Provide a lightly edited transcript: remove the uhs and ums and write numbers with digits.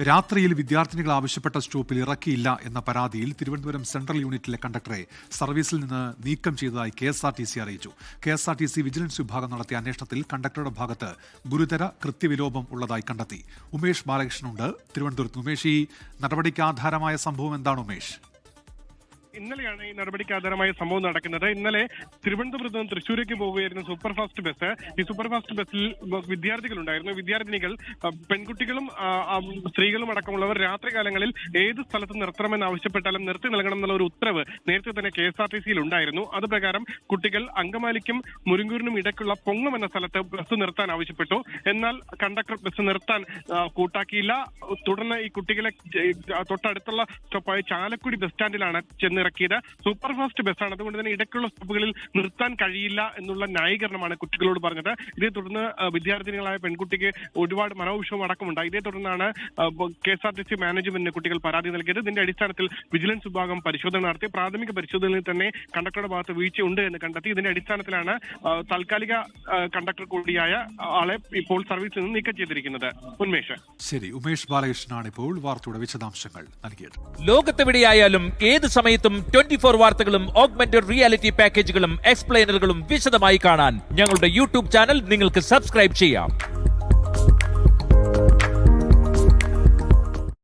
രാത്രിയിൽ വിദ്യാർത്ഥിനികൾ ആവശ്യപ്പെട്ട സ്റ്റോപ്പിൽ ഇറക്കിയില്ല എന്ന പരാതിയിൽ തിരുവനന്തപുരം സെൻട്രൽ യൂണിറ്റിലെ കണ്ടക്ടറെ സർവീസിൽ നിന്ന് നീക്കം ചെയ്തതായി KSRTC അറിയിച്ചു. KSRTC വിജിലൻസ് വിഭാഗം നടത്തിയ അന്വേഷണത്തിൽ കണ്ടക്ടറുടെ ഭാഗത്ത് ഗുരുതര കൃത്യവിലോപം ഉള്ളതായി കണ്ടെത്തി. ഉമേഷ് ബാലകൃഷ്ണനുണ്ട് തിരുവനന്തപുരത്ത്. ഉമേഷ്, ഈ നടപടിക്ക് ആധാരമായ സംഭവം എന്താണ് ഉമേഷ്? ഇന്നലെയാണ് ഈ നടപടിക്ക് ആധാരമായ സംഭവം നടക്കുന്നത്. ഇന്നലെ തിരുവനന്തപുരത്ത് നിന്ന് തൃശ്ശൂരേക്ക് പോവുകയായിരുന്നു സൂപ്പർ ഫാസ്റ്റ് ബസ്. ഈ സൂപ്പർ ഫാസ്റ്റ് ബസ്സിൽ വിദ്യാർത്ഥികളുണ്ടായിരുന്നു. വിദ്യാർത്ഥിനികൾ, പെൺകുട്ടികളും സ്ത്രീകളും അടക്കമുള്ളവർ രാത്രികാലങ്ങളിൽ ഏത് സ്ഥലത്ത് നിർത്തണമെന്ന് ആവശ്യപ്പെട്ടാലും നിർത്തി നൽകണം എന്നുള്ള ഒരു ഉത്തരവ് നേരത്തെ തന്നെ KSRTCയിൽ ഉണ്ടായിരുന്നു. അത് പ്രകാരം കുട്ടികൾ അങ്കമാലിക്കും മുരിങ്ങൂരിനും ഇടയ്ക്കുള്ള പൊങ്ങം എന്ന സ്ഥലത്ത് ബസ് നിർത്താൻ ആവശ്യപ്പെട്ടു. എന്നാൽ കണ്ടക്ടർ ബസ് നിർത്താൻ കൂട്ടാക്കിയില്ല. തുടർന്ന് ഈ കുട്ടികളെ തൊട്ടടുത്തുള്ള സ്റ്റോപ്പായ ചാലക്കുടി ബസ് സ്റ്റാൻഡിലാണ് ഇറക്കിയത്. സൂപ്പർ ഫാസ്റ്റ് ബസ്സാണ്, അതുകൊണ്ട് തന്നെ ഇടയ്ക്കുള്ള സ്റ്റോപ്പുകളിൽ നിർത്താൻ കഴിയില്ല എന്നുള്ള ന്യായീകരണമാണ് കുട്ടികളോട് പറഞ്ഞത്. ഇതേ തുടർന്ന് വിദ്യാർത്ഥിനികളായ പെൺകുട്ടിക്ക് ഒരുപാട് മനോവിഷമം അടക്കമുണ്ടായി. ഇതേ തുടർന്നാണ് KSRTC മാനേജ്മെന്റിന് കുട്ടികൾ പരാതി നൽകിയത്. ഇതിന്റെ അടിസ്ഥാനത്തിൽ വിജിലൻസ് വിഭാഗം പരിശോധന നടത്തി. പ്രാഥമിക പരിശോധനയിൽ തന്നെ കണ്ടക്ടറുടെ ഭാഗത്ത് വീഴ്ചയുണ്ട് എന്ന് കണ്ടെത്തി. ഇതിന്റെ അടിസ്ഥാനത്തിലാണ് താൽക്കാലിക കണ്ടക്ടർ കൂടിയായ ആളെ ഇപ്പോൾ സർവീസിൽ നിന്ന് നീക്കം ചെയ്തിരിക്കുന്നത്. ഉന്മേഷ്. ശരി, ഉമേഷ് ബാലകൃഷ്ണനാണ് ഇപ്പോൾ വാർത്തയുടെ വിശദാംശങ്ങൾ നൽകിയത്. ലോകത്തെവിടെയായാലും ഏത് സമയത്തും 24 വാർത്തകളും ഓഗ്മെന്റഡ് റിയാലിറ്റി പാക്കേജുകളും എക്സ്പ്ലെയിനറുകളും വിശദമായി കാണാൻ ഞങ്ങളുടെ YouTube ചാനൽ നിങ്ങൾക്ക് സബ്സ്ക്രൈബ് ചെയ്യാം.